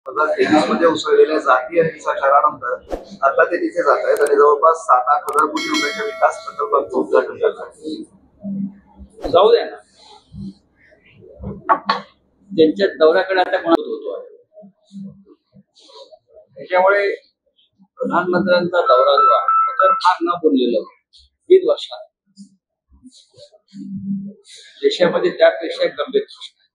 2023 मध्ये उसळलेल्या जाती आणि हिंसाचारानंतर आता ते तिथे जात आहेत आणि जवळपास 7-8 हजार कोटी रुपयाच्या विकास प्रकल्पांचं उद्घाटन करतात. जाऊ द्या ना, त्यांच्या दौऱ्याकडे आता कोणाला होतो आहे. त्याच्यामुळे प्रधानमंत्र्यांचा दौरा जो आहे तर फार न बोललेलं 3 वर्षात देशामध्ये त्यापेक्षा गंभीर प्रश्न आहे.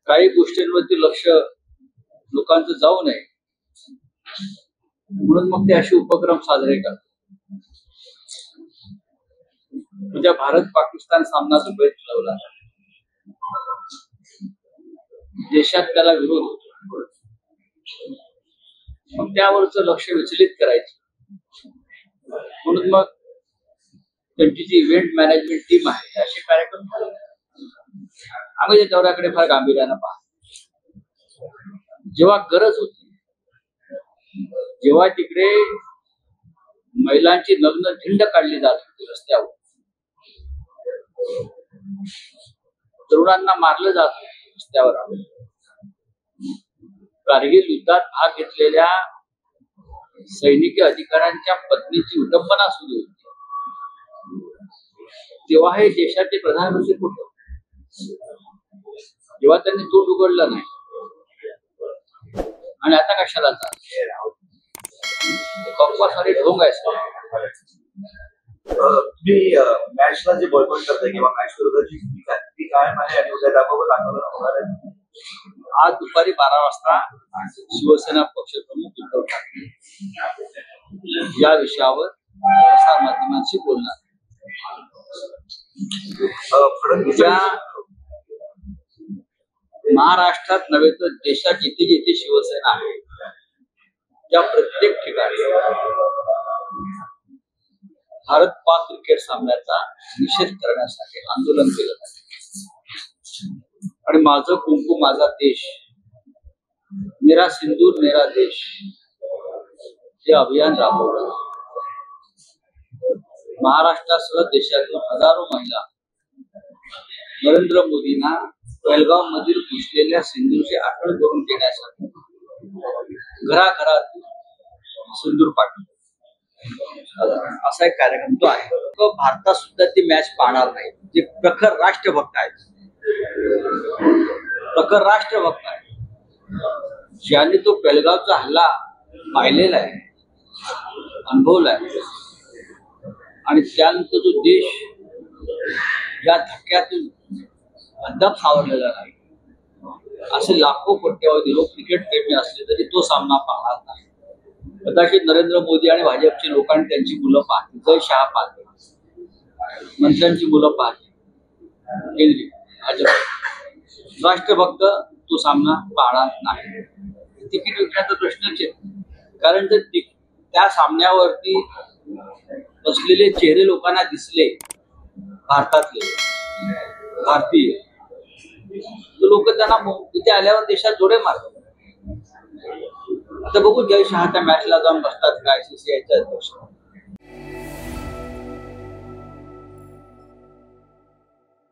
काही गोष्टींवरती लक्ष लोकांचं जाऊ नये म्हणून मग ते असे उपक्रम साजरे करतात. उद्या भारत पाकिस्तान सामना दुबईत ठरवला, देशात त्याला विरोध होतो, मग त्यावरच लक्ष विचलित करायचं म्हणून मग त्यांची जी इव्हेंट मॅनेजमेंट टीम आहे असे कार्यक्रम आम्ही त्या दौऱ्याकडे फार गांभीर्यानं पाहतो. जेव्हा गरज होती, जेव्हा तिकडे महिलांची नग्न धिंड काढली जात होती रस्त्यावर, तरुणांना मारलं जात होतं रस्त्यावर, कारगिल युद्धात भाग घेतलेल्या सैनिकी अधिकाऱ्यांच्या पत्नीची विडंबना सुरू होती, तेव्हा हे देशाचे प्रधानमंत्री कुठे होते? जेव्हा त्यांनी तोंड उघडलं नाही. आणि आता कशाला सारे ढोंग आहे. तुम्ही मॅचला जे बॉयकॉट करताय किंवा मॅच विरोधाची भूमिका ती कायम आहे आणि उद्या त्याबाबत आंदोलन होणार आहे. आज दुपारी 12 वाजता शिवसेना पक्षप्रमुख उद्धव ठाकरे या विषयावर प्रसार माध्यमांशी बोलणार. उद्या महाराष्ट्रात नव्हे तर देशात जिथे जिथे शिवसेना आहे त्या प्रत्येक ठिकाणी भारत पाक क्रिकेट सामन्याचा निषेध करण्यासाठी आंदोलन केलं जाते. आणि माझं कुंकू माझा देश, मेरा सिंदूर मेरा देश हे अभियान राबवलं. महाराष्ट्रासह देशातील हजारो महिला नरेंद्र मोदींना बेळगाव मधील घुसलेल्या सिंदूरची आठवण करून देण्यासाठी घराघरातून सिंदूर पाठवलं. असा एक कार्यक्रम तो आहे. तो भारतात सुद्धा ती मॅच पाहणार नाही. जे प्रखर राष्ट्रभक्त आहेत, प्रखर राष्ट्रभक्त आहेत, ज्यांनी तो बेळगावचा हल्ला पाहिलेला आहे, अनुभवला आहे, आणि त्यानंतर जो देश या धक्क्यातून अद्याप सावरलेला नाही, असे लाखो कोट्यावधी लोक क्रिकेट प्रेमी असले तरी तो सामना पाहणार नाही. कदाचित नरेंद्र मोदी आणि भाजपचे लोकांनी त्यांची मुलं पाहतील, जय शहा पाहतील, मंत्र्यांची मुलं पाहतील, केंद्रीय भाजप राष्ट्रभक्त तो सामना पाहणार नाही. तिकीट विकण्याचा प्रश्नच आहे. कारण जर त्या सामन्यावरती बसलेले चेहरे लोकांना दिसले भारतातले भारतीय, तर लोक त्यांना तिथे आल्यावर देशात जोडे मारतात. आता बघू जय शहा त्या मॅचला जाऊन बसतात काय ICCIच्या अध्यक्ष.